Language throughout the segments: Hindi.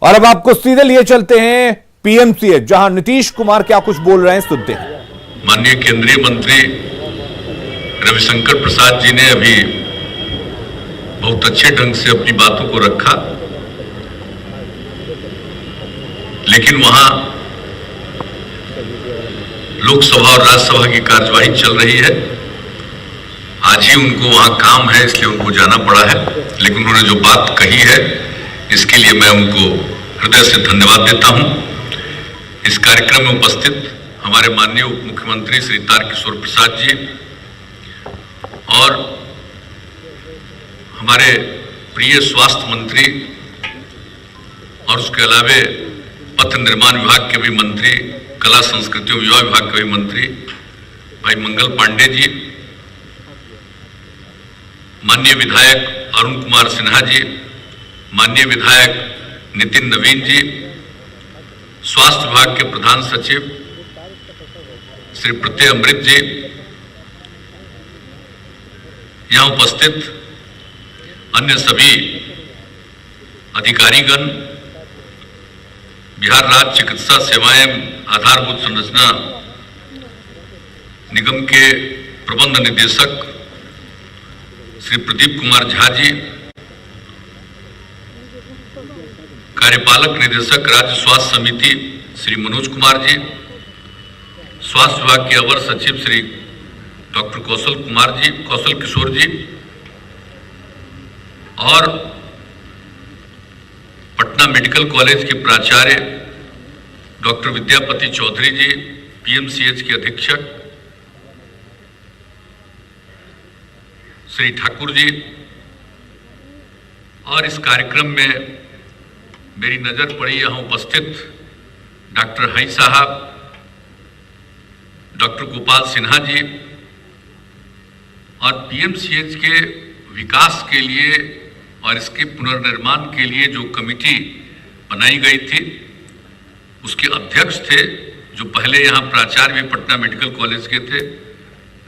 और अब आपको सीधे लिए चलते हैं पीएमसीएच, जहां नीतीश कुमार क्या कुछ बोल रहे हैं, सुनते हैं। माननीय केंद्रीय मंत्री रविशंकर प्रसाद जी ने अभी बहुत अच्छे ढंग से अपनी बातों को रखा, लेकिन वहां लोकसभा और राज्यसभा की कार्यवाही चल रही है। आज ही उनको वहां काम है, इसलिए उनको जाना पड़ा है, लेकिन उन्होंने जो बात कही है इसके लिए मैं उनको हृदय से धन्यवाद देता हूं। इस कार्यक्रम में उपस्थित हमारे माननीय उप मुख्यमंत्री श्री तारकिशोर प्रसाद जी और हमारे प्रिय स्वास्थ्य मंत्री और उसके अलावे पथ निर्माण विभाग के भी मंत्री, कला संस्कृति और युवा विभाग के भी मंत्री भाई मंगल पांडे जी, माननीय विधायक अरुण कुमार सिन्हा जी, माननीय विधायक नितिन नवीन जी, स्वास्थ्य विभाग के प्रधान सचिव श्री प्रत्यय अमृत जी, यहां उपस्थित अन्य सभी अधिकारीगण, बिहार राज्य चिकित्सा सेवाएं आधारभूत संरचना निगम के प्रबंध निदेशक श्री प्रदीप कुमार झा जी, कार्यपालक निदेशक राज्य स्वास्थ्य समिति श्री मनोज कुमार जी, स्वास्थ्य विभाग के अवर सचिव श्री डॉक्टर कौशल किशोर जी और पटना मेडिकल कॉलेज के प्राचार्य डॉक्टर विद्यापति चौधरी जी, पीएमसीएच के अधीक्षक श्री ठाकुर जी, और इस कार्यक्रम में मेरी नजर पड़ी यहां उपस्थित डॉक्टर हाई साहब, डॉक्टर गोपाल सिन्हा जी, और पीएमसीएच के विकास के लिए और इसके पुनर्निर्माण के लिए जो कमेटी बनाई गई थी उसके अध्यक्ष थे, जो पहले यहाँ प्राचार्य भी पटना मेडिकल कॉलेज के थे,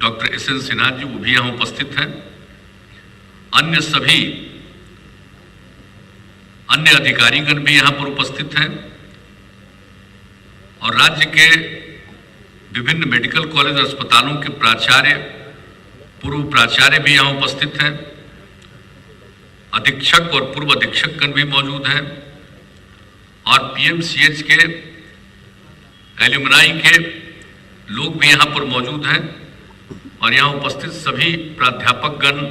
doctor S N Sinha ji, वो भी यहाँ उपस्थित हैं। अन्य सभी अन्य अधिकारीगण भी यहाँ पर उपस्थित हैं और राज्य के विभिन्न मेडिकल कॉलेज और अस्पतालों के प्राचार्य, पूर्व प्राचार्य भी यहाँ उपस्थित हैं। अधीक्षक और पूर्व अधीक्षकगण भी मौजूद हैं और पीएमसीएच के एलुमनाई के लोग भी यहाँ पर मौजूद हैं और यहाँ उपस्थित सभी प्राध्यापकगण,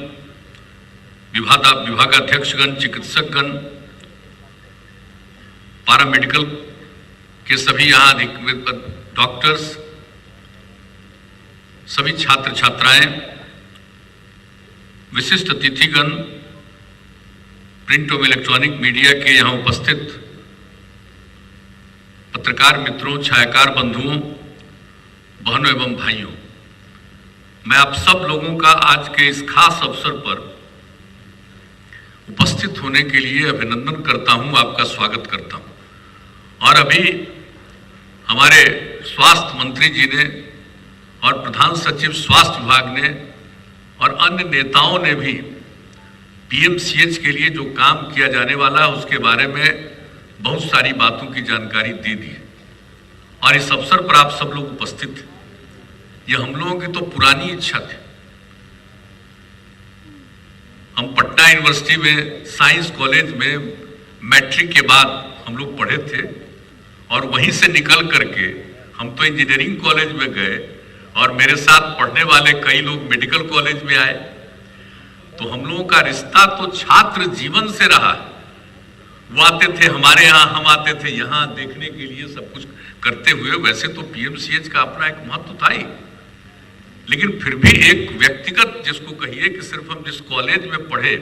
विभागाध्यक्षगण, चिकित्सकगण, पैरामेडिकल के सभी यहाँ डॉक्टर्स, सभी छात्र छात्राएं, विशिष्ट अतिथिगण, प्रिंट और इलेक्ट्रॉनिक मीडिया के यहाँ उपस्थित पत्रकार मित्रों, छायाकार बंधुओं, बहनों एवं भाइयों, मैं आप सब लोगों का आज के इस खास अवसर पर उपस्थित होने के लिए अभिनंदन करता हूं, आपका स्वागत करता हूं। और अभी हमारे स्वास्थ्य मंत्री जी ने और प्रधान सचिव स्वास्थ्य विभाग ने और अन्य नेताओं ने भी पीएमसीएच के लिए जो काम किया जाने वाला है उसके बारे में बहुत सारी बातों की जानकारी दे दी है और इस अवसर पर आप सब लोग उपस्थित हैं। ये हम लोगों की तो पुरानी इच्छा थी। हम पटना यूनिवर्सिटी में साइंस कॉलेज में मैट्रिक के बाद हम लोग पढ़े थे और वहीं से निकल करके हम तो इंजीनियरिंग कॉलेज में गए और मेरे साथ पढ़ने वाले कई लोग मेडिकल कॉलेज में आए। तो हम लोगों का रिश्ता तो छात्र जीवन से रहा है। वो आते थे हमारे यहाँ, हम आते थे यहाँ देखने के लिए, सब कुछ करते हुए। वैसे तो पीएमसीएच का अपना एक महत्व था ही, लेकिन फिर भी एक व्यक्तिगत जिसको कहिए कि सिर्फ हम जिस कॉलेज में पढ़े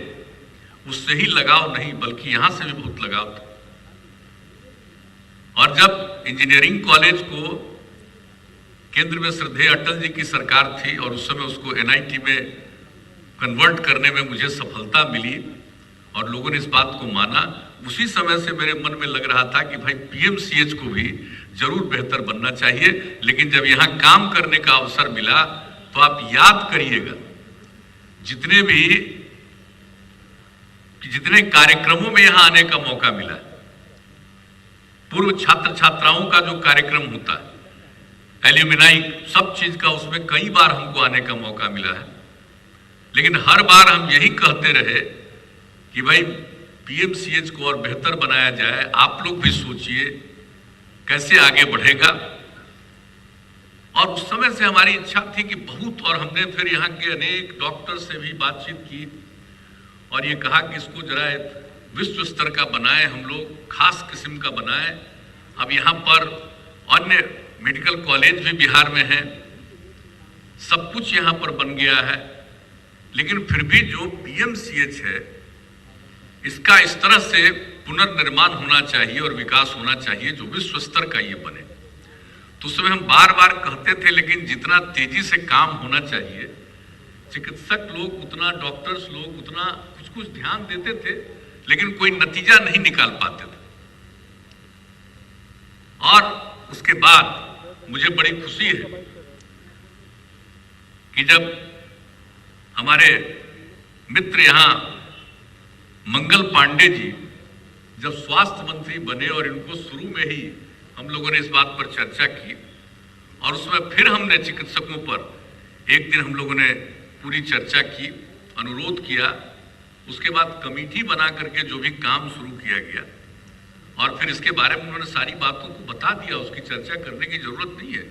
उससे ही लगाव नहीं, बल्कि यहां से भी बहुत लगाव था। और जब इंजीनियरिंग कॉलेज को केंद्र में श्रद्धेय अटल जी की सरकार थी और उस समय उसको एनआईटी में कन्वर्ट करने में मुझे सफलता मिली और लोगों ने इस बात को माना, उसी समय से मेरे मन में लग रहा था कि भाई पीएमसीएच को भी जरूर बेहतर बनना चाहिए। लेकिन जब यहाँ काम करने का अवसर मिला तो आप याद करिएगा, जितने कार्यक्रमों में यहाँ आने का मौका मिला, पूर्व छात्र छात्राओं का जो कार्यक्रम होता है, एल्यूमिनाई, सब चीज का, उसमें कई बार हमको आने का मौका मिला है। लेकिन हर बार हम यही कहते रहे कि भाई पीएमसीएच को और बेहतर बनाया जाए, आप लोग भी सोचिए कैसे आगे बढ़ेगा। और उस समय से हमारी इच्छा थी कि बहुत, और हमने फिर यहाँ के अनेक डॉक्टर से भी बातचीत की और ये कहा कि इसको जरा विश्व स्तर का बनाएं, हम लोग खास किस्म का बनाएं। अब यहाँ पर अन्य मेडिकल कॉलेज भी बिहार में हैं, सब कुछ यहाँ पर बन गया है, लेकिन फिर भी जो पीएमसीएच है इसका इस तरह से पुनर्निर्माण होना चाहिए और विकास होना चाहिए जो विश्व स्तर का ये बने। तो उसमें हम बार बार कहते थे, लेकिन जितना तेजी से काम होना चाहिए, चिकित्सक लोग उतना, डॉक्टर्स लोग उतना कुछ कुछ ध्यान देते थे, लेकिन कोई नतीजा नहीं निकाल पाते थे। और उसके बाद मुझे बड़ी खुशी है कि जब हमारे मित्र यहाँ मंगल पांडे जी जब स्वास्थ्य मंत्री बने और इनको शुरू में ही हम लोगों ने इस बात पर चर्चा की और उसमें फिर हमने चिकित्सकों पर एक दिन हम लोगों ने पूरी चर्चा की, अनुरोध किया, उसके बाद कमेटी बना करके जो भी काम शुरू किया गया और फिर इसके बारे में उन्होंने सारी बातों को बता दिया, उसकी चर्चा करने की जरूरत नहीं है।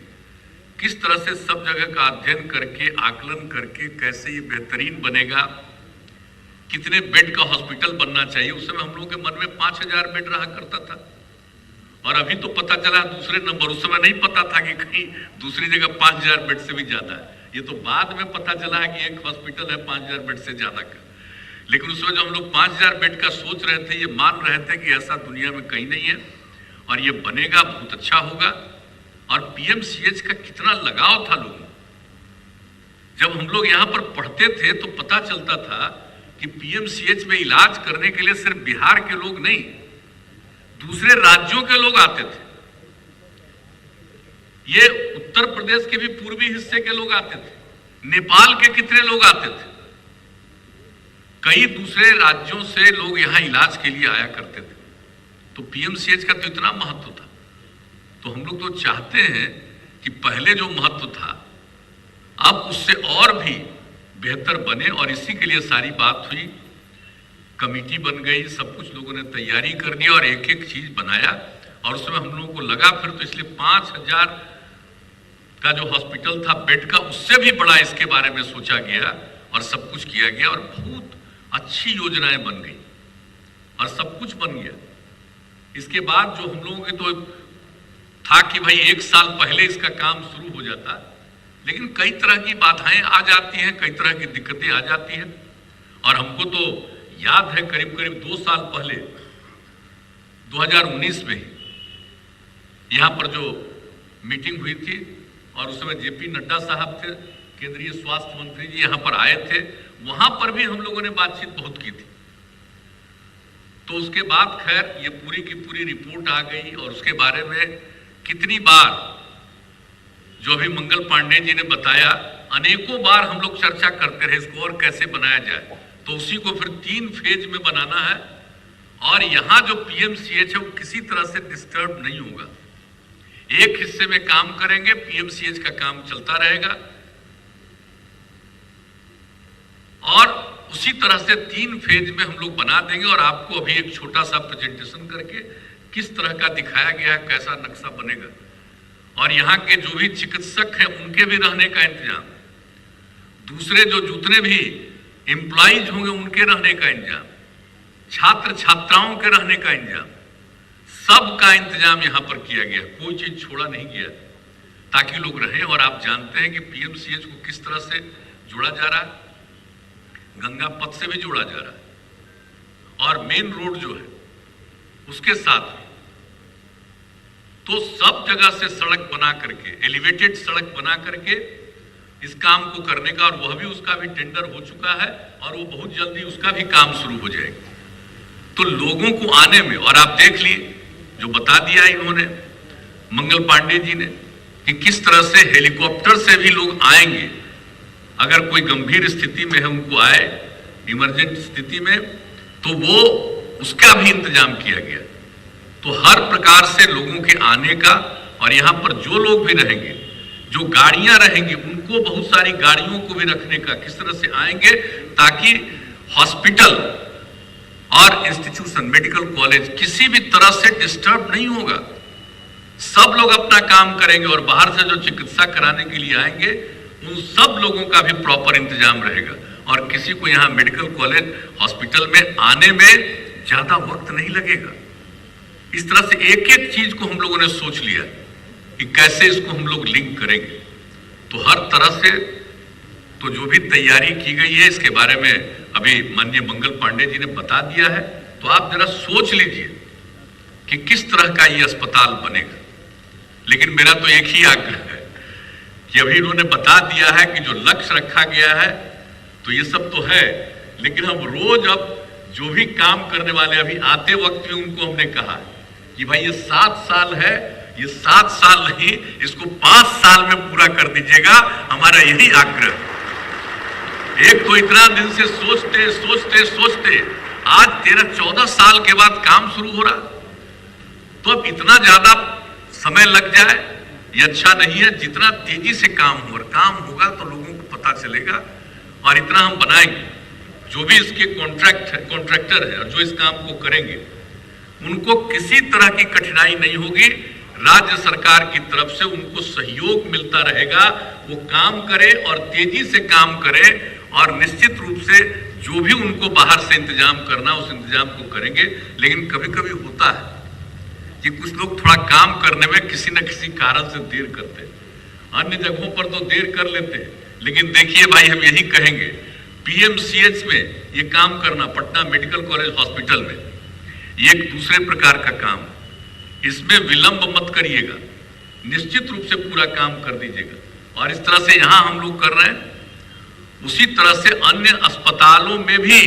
किस तरह से सब जगह का अध्ययन करके, आकलन करके कैसे ये बेहतरीन बनेगा, कितने बेड का हॉस्पिटल बनना चाहिए। उस समय हम लोगों के मन में 5000 बेड रहा करता था और अभी तो पता चला दूसरे नंबर, उस समय नहीं पता था कि कहीं दूसरी जगह 5000 बेड से भी ज्यादा है। ये तो बाद में पता चला है कि एक हॉस्पिटल है 5000 बेड से ज्यादा का। लेकिन उस समय जो हम लोग 5000 बेड का सोच रहे थे, ये मान रहे थे कि ऐसा दुनिया में कहीं नहीं है और ये बनेगा, बहुत अच्छा होगा। और पीएमसीएच का कितना लगाव था लोगों, जब हम लोग यहाँ पर पढ़ते थे तो पता चलता था कि पीएमसीएच में इलाज करने के लिए सिर्फ बिहार के लोग नहीं, दूसरे राज्यों के लोग आते थे। ये उत्तर प्रदेश के भी पूर्वी हिस्से के लोग आते थे, नेपाल के कितने लोग आते थे, कई दूसरे राज्यों से लोग यहाँ इलाज के लिए आया करते थे। तो पीएमसीएच का तो इतना महत्व था। तो हम लोग तो चाहते हैं कि पहले जो महत्व था अब उससे और भी बेहतर बने और इसी के लिए सारी बात हुई, कमेटी बन गई, सब कुछ लोगों ने तैयारी कर दी और एक एक चीज बनाया। और उसमें हम लोगों को लगा फिर तो इसलिए 5000 का जो हॉस्पिटल था बेड का, उससे भी बड़ा इसके बारे में सोचा गया और सब कुछ किया गया और बहुत अच्छी योजनाएं बन गई और सब कुछ बन गया। इसके बाद जो हम लोगों के तो था कि भाई 1 साल पहले इसका काम शुरू हो जाता, लेकिन कई तरह की बाधाएं आ जाती हैं, कई तरह की दिक्कतें आ जाती हैं। और हमको तो याद है करीब करीब 2 साल पहले 2019 में ही यहाँ पर जो मीटिंग हुई थी और उस समय जेपी नड्डा साहब थे, केंद्रीय स्वास्थ्य मंत्री जी यहाँ पर आए थे, वहां पर भी हम लोगों ने बातचीत बहुत की थी। तो उसके बाद खैर ये पूरी की पूरी रिपोर्ट आ गई और उसके बारे में कितनी बार जो अभी मंगल पांडे जी ने बताया, अनेकों बार हम लोग चर्चा करते रहे इसको और कैसे बनाया जाए। तो उसी को फिर 3 फेज में बनाना है और यहाँ जो पीएमसीएच है वो किसी तरह से डिस्टर्ब नहीं होगा। एक हिस्से में काम करेंगे, पीएमसीएच का काम चलता रहेगा और उसी तरह से 3 फेज में हम लोग बना देंगे। और आपको अभी एक छोटा सा प्रेजेंटेशन करके किस तरह का दिखाया गया है, कैसा नक्शा बनेगा और यहाँ के जो भी चिकित्सक हैं उनके भी रहने का इंतजाम, दूसरे जो जितने भी एम्प्लॉइज होंगे उनके रहने का इंतजाम, छात्र छात्राओं के रहने का इंतजाम, सब का इंतजाम यहाँ पर किया गया, कोई चीज छोड़ा नहीं गया ताकि लोग रहें। और आप जानते हैं कि पीएमसीएच को किस तरह से जोड़ा जा रहा है, गंगा पथ से भी जोड़ा जा रहा है और मेन रोड जो है उसके साथ। तो सब जगह से सड़क बना करके, एलिवेटेड सड़क बना करके इस काम को करने का, और वह भी उसका भी टेंडर हो चुका है और वो बहुत जल्दी उसका भी काम शुरू हो जाएगा। तो लोगों को आने में, और आप देख लिए जो बता दिया इन्होंने मंगल पांडे जी ने कि किस तरह से हेलीकॉप्टर से भी लोग आएंगे, अगर कोई गंभीर स्थिति में है उनको आए इमरजेंट स्थिति में, तो वो उसका भी इंतजाम किया गया। तो हर प्रकार से लोगों के आने का, और यहाँ पर जो लोग भी रहेंगे, जो गाड़ियां रहेंगी, उनको बहुत सारी गाड़ियों को भी रखने का, किस तरह से आएंगे ताकि हॉस्पिटल और इंस्टीट्यूशन, मेडिकल कॉलेज किसी भी तरह से डिस्टर्ब नहीं होगा। सब लोग अपना काम करेंगे और बाहर से जो चिकित्सा कराने के लिए आएंगे उन सब लोगों का भी प्रॉपर इंतजाम रहेगा और किसी को यहाँ मेडिकल कॉलेज, हॉस्पिटल में आने में ज्यादा वक्त नहीं लगेगा। इस तरह से एक एक चीज को हम लोगों ने सोच लिया कि कैसे इसको हम लोग लिंक करेंगे। तो हर तरह से तो जो भी तैयारी की गई है इसके बारे में अभी माननीय मंगल पांडे जी ने बता दिया है। तो आप जरा सोच लीजिए कि किस तरह का ये अस्पताल बनेगा। लेकिन मेरा तो एक ही आग्रह है कि अभी इन्होंने बता दिया है कि जो लक्ष्य रखा गया है तो ये सब तो है, लेकिन हम रोज अब जो भी काम करने वाले, अभी आते वक्त भी उनको हमने कहा कि भाई ये 7 साल है, ये 7 साल नहीं, इसको 5 साल में पूरा कर दीजिएगा, हमारा यही आग्रह। एक तो इतना दिन से सोचते सोचते सोचते आज 13-14 साल के बाद काम शुरू हो रहा, तो अब इतना ज्यादा समय लग जाए ये अच्छा नहीं है। जितना तेजी से काम हो और काम होगा तो लोगों को पता चलेगा, और इतना हम बनाएंगे। जो भी इसके कॉन्ट्रैक्टर है और जो इस काम को करेंगे उनको किसी तरह की कठिनाई नहीं होगी। राज्य सरकार की तरफ से उनको सहयोग मिलता रहेगा, वो काम करे और तेजी से काम करे, और निश्चित रूप से जो भी उनको बाहर से इंतजाम करना उस इंतजाम को करेंगे। लेकिन कभी कभी होता है कि कुछ लोग थोड़ा काम करने में किसी न किसी कारण से देर करते हैं, अन्य जगहों पर तो देर कर लेते हैं। लेकिन देखिए भाई, हम यही कहेंगे, पीएमसीएच में ये काम करना, पटना मेडिकल कॉलेज हॉस्पिटल में, ये एक दूसरे प्रकार का काम, इसमें विलंब मत करिएगा, निश्चित रूप से पूरा काम कर दीजिएगा। और इस तरह से यहां हम लोग कर रहे हैं, उसी तरह से अन्य अस्पतालों में भी,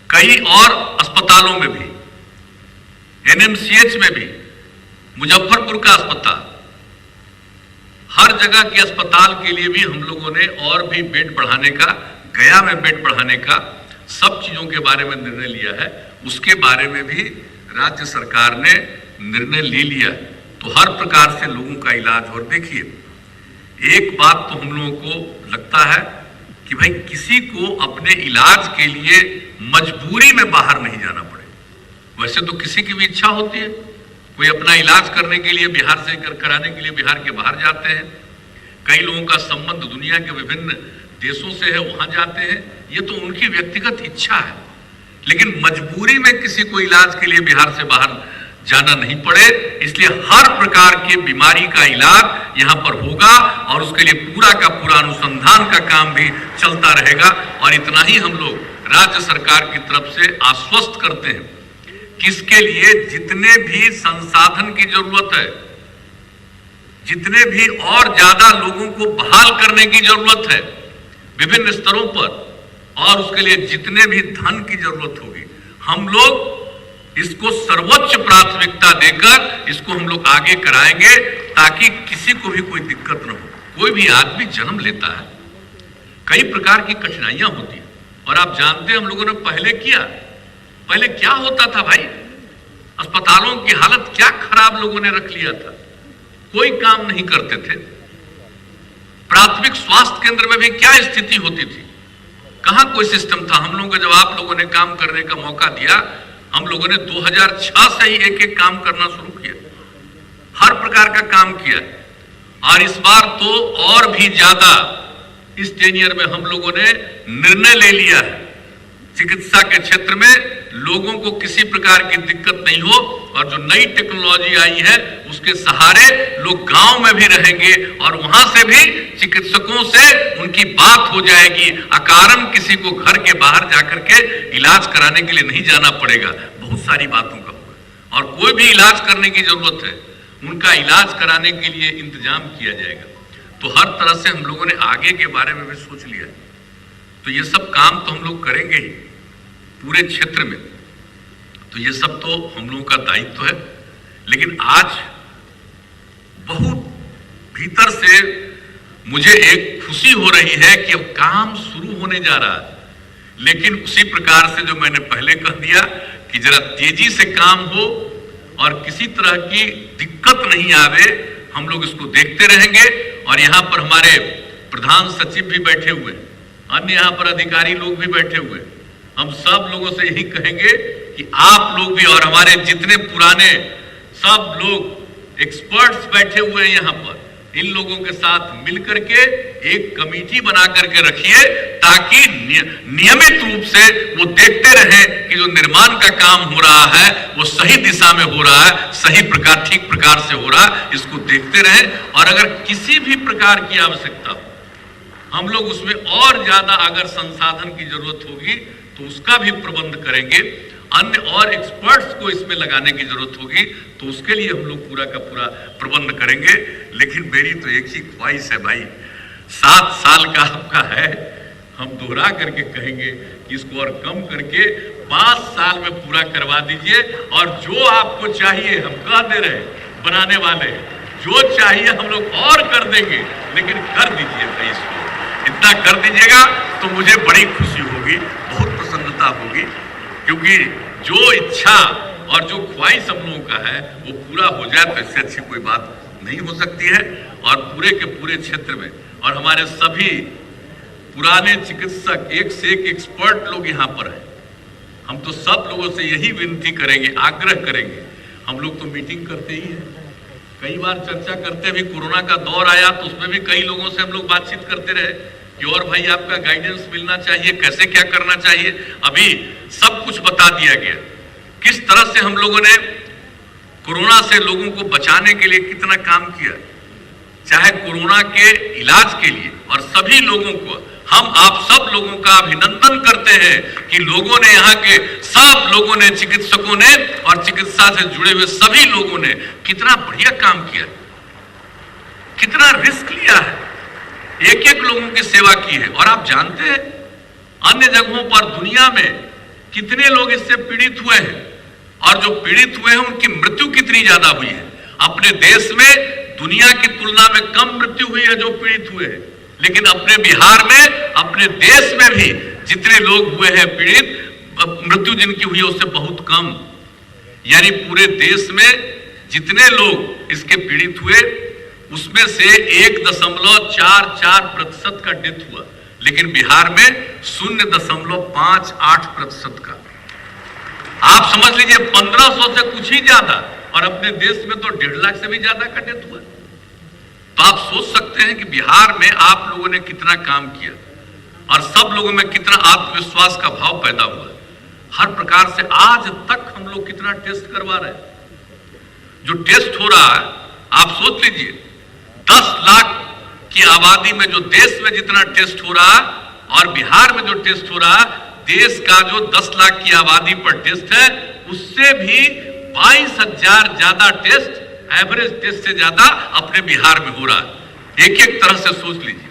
कई और अस्पतालों में भी, एनएमसीएच में भी, मुजफ्फरपुर का अस्पताल, हर जगह के अस्पताल के लिए भी हम लोगों ने और भी बेड बढ़ाने का, गया में बेड बढ़ाने का, सब चीजों के बारे में निर्णय लिया है। उसके बारे में भी राज्य सरकार ने निर्णय ले लिया। तो हर प्रकार से लोगों का इलाज। और देखिए, एक बात तो हम लोगों को लगता है कि भाई किसी को अपने इलाज के लिए मजबूरी में बाहर नहीं जाना पड़े। वैसे तो किसी की भी इच्छा होती है, कोई अपना इलाज करने के लिए बिहार से कराने के लिए बिहार के बाहर जाते हैं, कई लोगों का संबंध दुनिया के विभिन्न देशों से है, वहां जाते हैं, ये तो उनकी व्यक्तिगत इच्छा है। लेकिन मजबूरी में किसी को इलाज के लिए बिहार से बाहर जाना नहीं पड़े, इसलिए हर प्रकार की बीमारी का इलाज यहाँ पर होगा और उसके लिए पूरा का पूरा अनुसंधान का काम भी चलता रहेगा। और इतना ही हम लोग राज्य सरकार की तरफ से आश्वस्त करते हैं कि इसके लिए जितने भी संसाधन की जरूरत है, जितने भी और ज्यादा लोगों को बहाल करने की जरूरत है विभिन्न स्तरों पर, और उसके लिए जितने भी धन की जरूरत होगी, हम लोग इसको सर्वोच्च प्राथमिकता देकर इसको हम लोग आगे कराएंगे, ताकि किसी को भी कोई दिक्कत न हो। कोई भी आदमी जन्म लेता है, कई प्रकार की कठिनाइयां होती हैं, और आप जानते हैं हम लोगों ने पहले किया, पहले क्या होता था भाई, अस्पतालों की हालत क्या खराब लोगों ने रख लिया था, कोई काम नहीं करते थे। प्राथमिक स्वास्थ्य केंद्र में भी क्या स्थिति होती थी, कहां कोई सिस्टम था। हम लोगों को जब आप लोगों ने काम करने का मौका दिया, हम लोगों ने 2006 से ही एक एक काम करना शुरू किया, हर प्रकार का काम किया। और इस बार तो और भी ज्यादा इस टेनियर में हम लोगों ने निर्णय ले लिया है, चिकित्सा के क्षेत्र में लोगों को किसी प्रकार की दिक्कत नहीं हो, और जो नई टेक्नोलॉजी आई है उसके सहारे लोग गांव में भी रहेंगे और वहां से भी चिकित्सकों से उनकी बात हो जाएगी। अकारण किसी को घर के बाहर जाकर के इलाज कराने के लिए नहीं जाना पड़ेगा, बहुत सारी बातों का होगा। और कोई भी इलाज करने की जरूरत है, उनका इलाज कराने के लिए इंतजाम किया जाएगा। तो हर तरह से हम लोगों ने आगे के बारे में भी सोच लिया। तो ये सब काम तो हम लोग करेंगे ही पूरे क्षेत्र में, तो ये सब तो हम लोगों का दायित्व है। लेकिन आज बहुत भीतर से मुझे एक खुशी हो रही है कि अब काम शुरू होने जा रहा है। लेकिन उसी प्रकार से जो मैंने पहले कह दिया कि जरा तेजी से काम हो और किसी तरह की दिक्कत नहीं आवे। हम लोग इसको देखते रहेंगे। और यहाँ पर हमारे प्रधान सचिव भी बैठे हुए, अन्य यहाँ पर अधिकारी लोग भी बैठे हुए। हम सब लोगों से यही कहेंगे कि आप लोग भी और हमारे जितने पुराने सब लोग एक्सपर्ट्स बैठे हुए हैं यहाँ पर, इन लोगों के साथ मिलकर के एक कमेटी बना करके रखिए, ताकि नियमित रूप से वो देखते रहें कि जो निर्माण का काम हो रहा है वो सही दिशा में हो रहा है, सही प्रकार ठीक प्रकार से हो रहा है, इसको देखते रहें। और अगर किसी भी प्रकार की आवश्यकता हो, हम लोग उसमें और ज्यादा अगर संसाधन की जरूरत होगी तो उसका भी प्रबंध करेंगे। अन्य और एक्सपर्ट्स को इसमें लगाने की जरूरत होगी तो उसके लिए हम लोग पूरा का पूरा प्रबंध करेंगे। लेकिन मेरी तो एक ही ख्वाहिश है भाई, 7 साल का आपका है, हम दोहरा करके कहेंगे कि इसको और कम करके 5 साल में पूरा करवा दीजिए। और जो आपको चाहिए, हम कह दे रहे बनाने वाले, जो चाहिए हम लोग और कर देंगे, लेकिन कर दीजिए भाई, इसको इतना कर दीजिएगा तो मुझे बड़ी खुशी होगी, बहुत प्रसन्नता होगी। क्योंकि जो इच्छा और जो ख्वाहिश हम लोगों का है वो पूरा हो जाए तो इससे अच्छी कोई बात नहीं हो सकती है। और पूरे के पूरे क्षेत्र में और हमारे सभी पुराने चिकित्सक, एक से एक एक्सपर्ट लोग यहाँ पर हैं। हम तो सब लोगों से यही विनती करेंगे, आग्रह करेंगे। हम लोग तो मीटिंग करते ही हैं, कई बार चर्चा करते, भी कोरोना का दौर आया तो उसमें भी कई लोगों से हम लोग बातचीत करते रहे कि और भाई आपका गाइडेंस मिलना चाहिए, कैसे क्या करना चाहिए। अभी सब कुछ बता दिया गया, किस तरह से हम लोगों ने कोरोना से लोगों को बचाने के लिए कितना काम किया, चाहे कोरोना के इलाज के लिए। और सभी लोगों को हम आप सब लोगों का अभिनंदन करते हैं कि लोगों ने, यहाँ के सब लोगों ने, चिकित्सकों ने और चिकित्सा से जुड़े हुए सभी लोगों ने कितना बढ़िया काम किया, कितना रिस्क लिया है, एक एक लोगों की सेवा की है। और आप जानते हैं अन्य जगहों पर दुनिया में कितने लोग इससे पीड़ित हुए हैं, और जो पीड़ित हुए हैं उनकी मृत्यु कितनी ज्यादा हुई है। अपने देश में दुनिया की तुलना में कम मृत्यु हुई है जो पीड़ित हुए हैं, लेकिन अपने बिहार में, अपने देश में भी जितने लोग हुए हैं पीड़ित, मृत्यु जिनकी हुई है उससे बहुत कम। यानी पूरे देश में जितने लोग इसके पीड़ित हुए उसमें से 1.44% का डेथ हुआ, लेकिन बिहार में 0.58% का। आप समझ लीजिए 1500 से कुछ ही ज्यादा, और अपने देश में तो 1.5 लाख से भी ज्यादा का डेथ हुआ। तो आप सोच सकते हैं कि बिहार में आप लोगों ने कितना काम किया और सब लोगों में कितना आत्मविश्वास का भाव पैदा हुआ। हर प्रकार से आज तक हम लोग कितना टेस्ट करवा रहे हैं। जो टेस्ट हो रहा है आप सोच लीजिए, 10 लाख की आबादी में जो देश में जितना टेस्ट हो रहा और बिहार में जो टेस्ट हो रहा, देश का जो 10 लाख की आबादी पर टेस्ट है उससे भी 22,000 ज्यादा टेस्ट, एवरेज टेस्ट से ज्यादा अपने बिहार में हो रहा है। एक एक तरह से सोच लीजिए।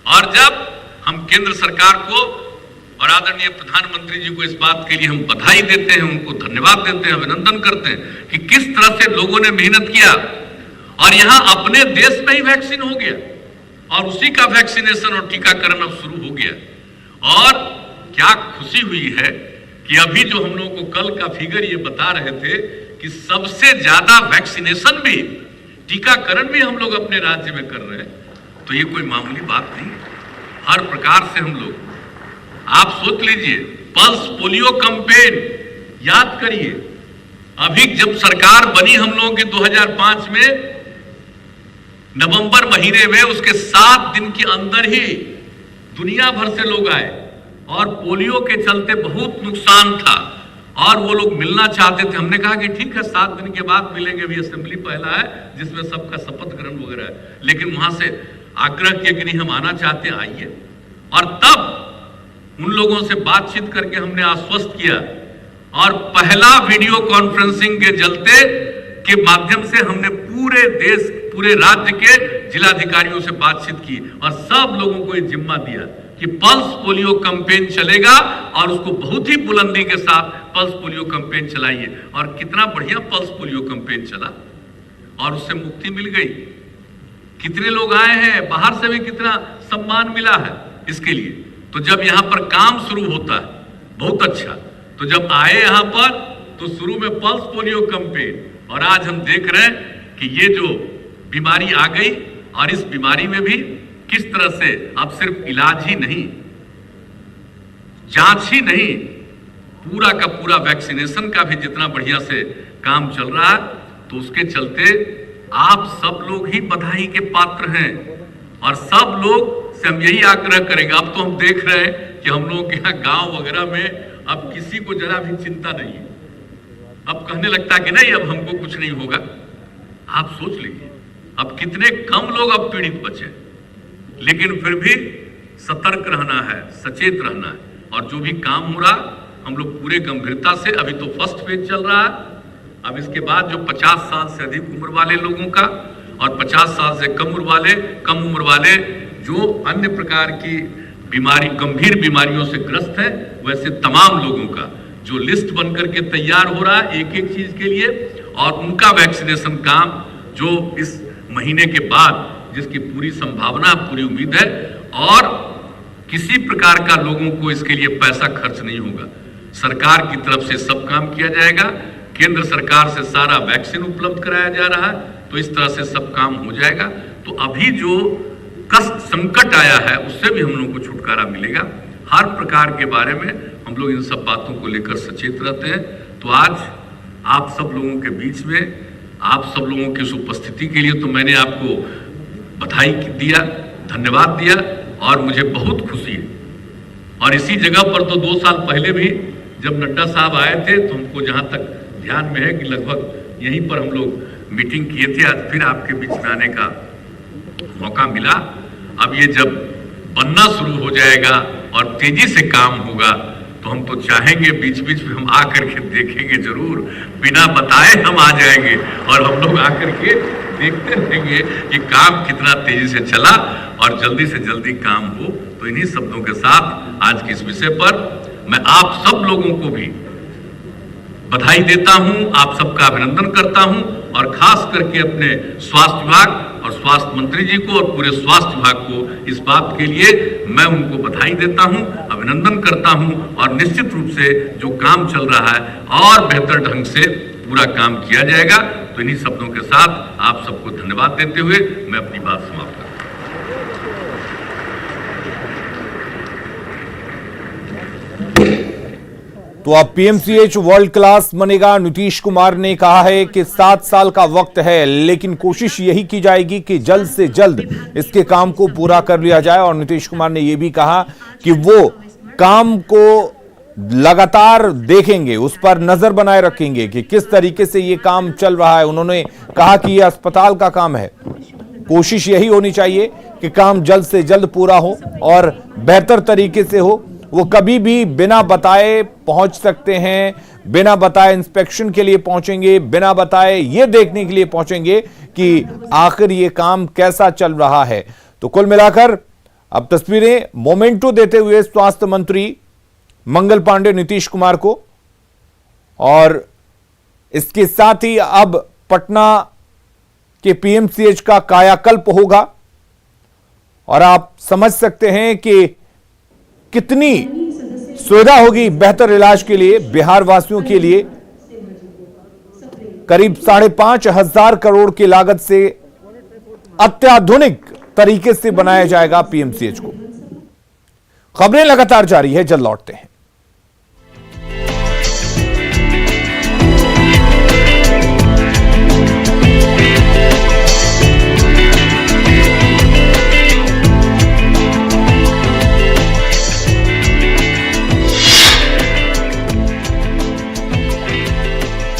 और जब हम केंद्र सरकार को और आदरणीय प्रधानमंत्री जी को इस बात के लिए हम बधाई देते हैं, उनको धन्यवाद देते हैं, अभिनंदन करते हैं कि किस तरह से लोगों ने मेहनत किया और यहां अपने देश में ही वैक्सीन हो गया और उसी का वैक्सीनेशन और टीकाकरण अब शुरू हो गया। और क्या खुशी हुई है कि अभी जो हम लोगों को कल का फिगर ये बता रहे थे कि सबसे ज्यादा वैक्सीनेशन भी, टीकाकरण भी हम लोग अपने राज्य में कर रहे हैं। तो ये कोई मामूली बात नहीं। हर प्रकार से हम लोग, आप सोच लीजिए, पल्स पोलियो कैंपेन याद करिए, अभी जब सरकार बनी हम लोगों की 2005 में नवंबर महीने में, उसके 7 दिन के अंदर ही दुनिया भर से लोग आए और पोलियो के चलते बहुत नुकसान था और वो लोग मिलना चाहते थे। हमने कहा कि ठीक है 7 दिन के बाद मिलेंगे, अभी असेंबली पहला है जिसमें सबका शपथ ग्रहण वगैरह है, लेकिन वहां से आग्रह किया कि नहीं हम आना चाहते हैं, आइए। और तब उन लोगों से बातचीत करके हमने आश्वस्त किया और पहला वीडियो कॉन्फ्रेंसिंग के चलते के माध्यम से हमने पूरे देश, पूरे राज्य के जिलाधिकारियों से बातचीत की और सब लोगों को ये जिम्मा दिया कि पल्स पोलियो कैंपेन चलेगा और उसको बहुत ही बुलंदी के साथ पल्स पोलियो कैंपेन चलाइए। और कितना बढ़िया पल्स पोलियो कैंपेन चला और उससे मुक्ति मिल गई। कितने लोग आए हैं, बाहर से भी कितना सम्मान मिला है इसके लिए। तो जब यहां पर काम शुरू होता है बहुत अच्छा, तो जब आए यहां पर तो शुरू में पल्स पोलियो कैंपेन, और आज हम देख रहे हैं कि ये जो बीमारी आ गई, और इस बीमारी में भी किस तरह से अब सिर्फ इलाज ही नहीं, जांच ही नहीं, पूरा का पूरा वैक्सीनेशन का भी जितना बढ़िया से काम चल रहा है, तो उसके चलते आप सब लोग ही बधाई के पात्र हैं। और सब लोग से हम यही आग्रह करेंगे। अब तो हम देख रहे हैं कि हम लोगों के यहाँ गांव वगैरह में अब किसी को जरा भी चिंता नहीं है। अब कहने लगता है कि नहीं अब हमको कुछ नहीं होगा। आप सोच लीजिए अब कितने कम लोग अब पीड़ित बचे, लेकिन फिर भी सतर्क रहना है, सचेत रहना है, और जो भी काम हो रहा हम लोग पूरे गंभीरता से, अभी तो फर्स्ट फेज चल रहा है, अब इसके बाद जो 50 साल से अधिक उम्र वाले लोगों का और 50 साल से कम उम्र वाले जो अन्य प्रकार की बीमारी, गंभीर बीमारियों से ग्रस्त है, वैसे तमाम लोगों का जो लिस्ट बनकर के तैयार हो रहा है एक एक चीज के लिए, और उनका वैक्सीनेशन काम जो इस महीने के बाद, जिसकी पूरी संभावना, पूरी उम्मीद है, और किसी प्रकार का लोगों को इसके लिए पैसा खर्च नहीं होगा। सरकार की तरफ से सब काम किया जाएगा, केंद्र सरकार से सारा वैक्सीन उपलब्ध कराया जा रहा है, तो इस तरह से सब काम हो जाएगा। तो अभी जो कष्ट संकट आया है उससे भी हम लोगों को छुटकारा मिलेगा। हर प्रकार के बारे में हम लोग इन सब बातों को लेकर सचेत रहते हैं। तो आज आप सब लोगों के बीच में, आप सब लोगों की इस उपस्थिति के लिए तो मैंने आपको बधाई दिया, धन्यवाद दिया, और मुझे बहुत खुशी है। और इसी जगह पर तो 2 साल पहले भी जब नड्डा साहब आए थे, तो हमको जहां तक ध्यान में है कि लगभग यहीं पर हम लोग मीटिंग किए थे। आज फिर आपके बीच में आने का मौका मिला। अब ये जब बनना शुरू हो जाएगा और तेजी से काम होगा, तो हम तो चाहेंगे बीच बीच में हम आकर के देखेंगे जरूर, बिना बताए हम आ जाएंगे और हम लोग आकर के देखते रहेंगे कि काम कितना तेजी से चला और जल्दी से जल्दी काम हो। तो इन्हीं शब्दों के साथ आज के इस विषय पर मैं आप सब लोगों को भी बधाई देता हूं, आप सबका अभिनंदन करता हूं, और खास करके अपने स्वास्थ्य विभाग और स्वास्थ्य मंत्री जी को और पूरे स्वास्थ्य विभाग को इस बात के लिए मैं उनको बधाई देता हूं, अभिनंदन करता हूं, और निश्चित रूप से जो काम चल रहा है और बेहतर ढंग से पूरा काम किया जाएगा। तो इन्हीं शब्दों के साथ आप सबको धन्यवाद देते हुए मैं अपनी बात समाप्त करता हूं। तो अब पीएमसीएच वर्ल्ड क्लास बनेगा। नीतीश कुमार ने कहा है कि 7 साल का वक्त है, लेकिन कोशिश यही की जाएगी कि जल्द से जल्द इसके काम को पूरा कर लिया जाए। और नीतीश कुमार ने यह भी कहा कि वो काम को लगातार देखेंगे, उस पर नजर बनाए रखेंगे कि किस तरीके से ये काम चल रहा है। उन्होंने कहा कि यह अस्पताल का काम है, कोशिश यही होनी चाहिए कि काम जल्द से जल्द पूरा हो और बेहतर तरीके से हो। वो कभी भी बिना बताए पहुंच सकते हैं, बिना बताए इंस्पेक्शन के लिए पहुंचेंगे, बिना बताए ये देखने के लिए पहुंचेंगे कि आखिर ये काम कैसा चल रहा है। तो कुल मिलाकर अब तस्वीरें मोमेंटो देते हुए स्वास्थ्य मंत्री मंगल पांडे नीतीश कुमार को, और इसके साथ ही अब पटना के पीएमसीएच का कायाकल्प होगा। और आप समझ सकते हैं कि कितनी सुविधा होगी बेहतर इलाज के लिए बिहार वासियों के लिए। करीब 5,500 करोड़ की लागत से अत्याधुनिक तरीके से बनाया जाएगा पीएमसीएच को। खबरें लगातार जारी है, जल्द लौटते हैं।